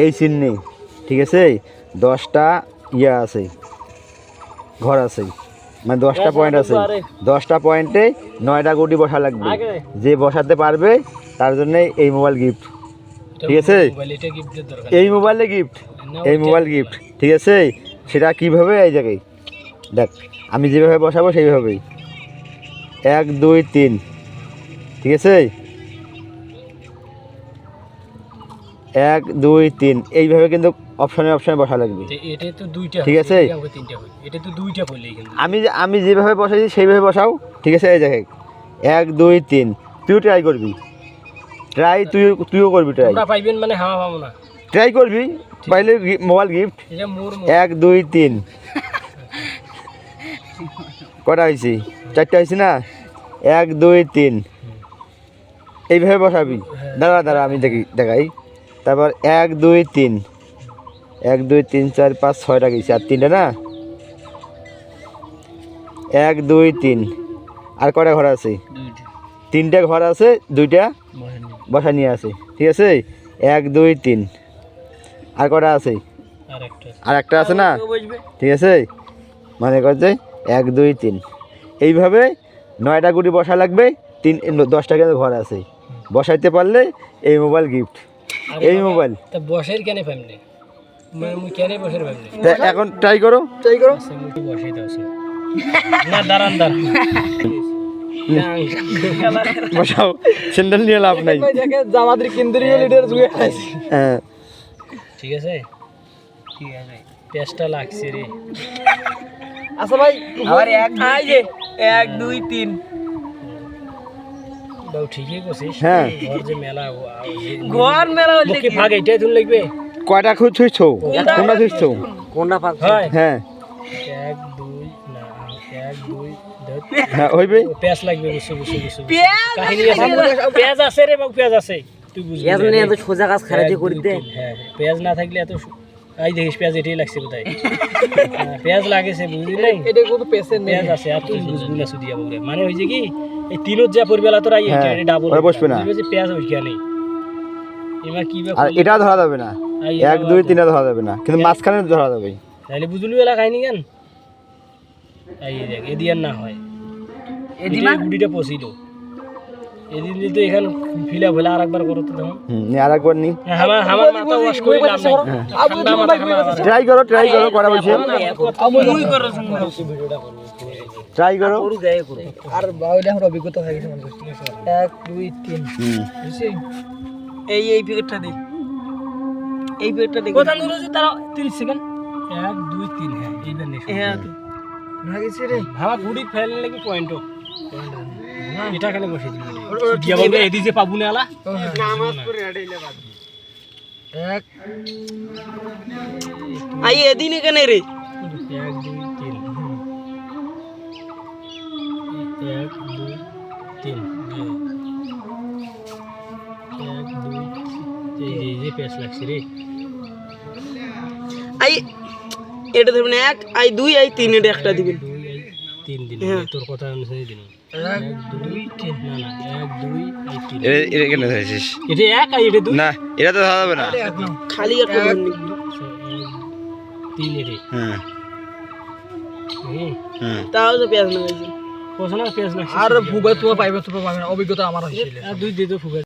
এই চিহ্নে, ঠিক আছে, 10টা ইয়া আছে, ঘর আছে, মানে 10টা পয়েন্ট আছে। 10টা পয়েন্টে 9টা গুটি বসা লাগবে। যে বসাতে পারবে তার জন্য এই মোবাইল গিফট, ঠিক আছে। এই মোবাইলে গিফট, এই মোবাইল গিফট, ঠিক আছে। সেটা কীভাবে, এই জায়গায় দেখ, আমি যেভাবে বসাবো সেইভাবেই 1 2 3, ঠিক আছে, 1 2 3 এইভাবে কিন্তু অপশনে বসা লাগবে। ঠিক আছে, আমি যেভাবে বসাইছি সেইভাবে বসাও, ঠিক আছে। এই জায়গায় 1 2 3, তুইও ট্রাই করবি, তুইও করবি ট্রাই, মানে ট্রাই করবি, পাইলে মোবাইল গিফট। 1 2 3 কটা হয়েছে? 4টা হয়েছে না? 1 2 3 এইভাবে বসাবি। দাঁড়া আমি দেখাই। তারপর 1 2 3, 1 2 3 4 5 6টা গেছে, আর 3টা না, 1 2 3। আর কটা ঘর আছে? 3টা ঘর আছে, 2টা বসা নিয়ে আছে, ঠিক আছে। 1 2 3, আর কটা আছে? আর একটা আছে না, ঠিক আছে। মানে করছে 1 2 3 এইভাবে 9টা গুটি বসা লাগবে। 10টা কিন্তু ঘর আছে, বসাইতে পারলে এই মোবাইল গিফট। এই মোবাইল বসের কেন ফ্যামিলি, এখন ট্রাই করো। বসাও, স্যান্ডেল নিয়ে লাভ নাই। হ্যাঁ, ঠিক আছে, পেস্টটা লাগছে রে। আচ্ছা ভাই, আবার 1 2 3 বাউ ঠিকই করছিস। হ্যাঁ, ঘর যে মেলা, ঘর মেলা হইলে কি ভাগ এইটাই তুই লাগবে। কয়টা খুঁজ ছুঁইছো? কোনটা ছুঁইছো? কোনটা ভাগ? হ্যাঁ 1 2 না 1 2 হ্যাঁ হইবে। পেঁয়াজ লাগবে, বুঝছো কাহিনী আছে। পেঁয়াজ আছে রে বাবু, পেঁয়াজ আছে, তুই বুঝবি। পেঁয়াজ নেই, এত সোজা কাজ খারাপ দিয়ে করে দে। হ্যাঁ, পেঁয়াজ না থাকলে এত আই দেখিস পেঁয়াজ এটাই লাগছে কোথায়। পেঁয়াজ লাগেছে, বুঝলি নাই? এটা কোনো পেঁয়াজ আছে, আর তুই বুঝবি না শুধু বলে। মানে হইছে কি, এই তিনত যা পরিবেলা তোর আই এটা ডাবল বসবে না, পেঁয়াজ হইছে নেই। এবার কি আর এটা ধরা যাবে না, 1 2 3 ধরা যাবে না, কিন্তু মাঝখানে ধরা যাবে। তাহলে বুঝলি বেলা খাইনি কেন? এই দেখ, এদি আর না হয়, এদি না গুডিটা পছিল, এদিন তো এখান ফিলা হলে আরেকবার করো তো। তখন আরেকবার নি, আমার মাথা ওয়াশ করে লাভ নাই। ট্রাই করো করা বলছে, ট্রাই করো। আর বাউলে আমার অভিজ্ঞতা হয়ে গেছে মনে করছি। 1 2 3 বুঝছি। এই ফিগারটা দে, এই ফিগারটা দে। কোথা দূর আছে তারা 30 সেকেন্ড। 1 2 3, হ্যাঁ এইবার নেই। হ্যাঁ ভাগিছে রে, ভাবা গুডি ফেল লাগি পয়েন্ট। এটা খালি বসে দিবি কি বলবে, এদি যে পাবু না আলা নামাজ পড়ে আড়াইলে বাদ। 1 আই এদিন কেনে রে? 1 2 3, 1 2 3, 1 2 এই যে পেস লাগছে রে। আই এটা ধরবেন 1 আই 2 আই 3 এর একটা দিবেন। 3 দিন তোর কথা অনুযায়ী দিন। 1 2 3 না 1 2 আই 3। এটা কেন ধরেছিস? এটা 1 আই এটা 2 না, এটা তো ধরা যাবে না, খালি একটা ধরুন। 3 এর। হ্যাঁ তাও তো পেঁয়াজ লাগাইছি। কোথাও পেঁয়াজ লাগছে। আর ফুগা তো পাইবে, তো পাবে না, অভিজ্ঞতা আমার হইছিল। আর 2 দিয়ে তো ফুগা।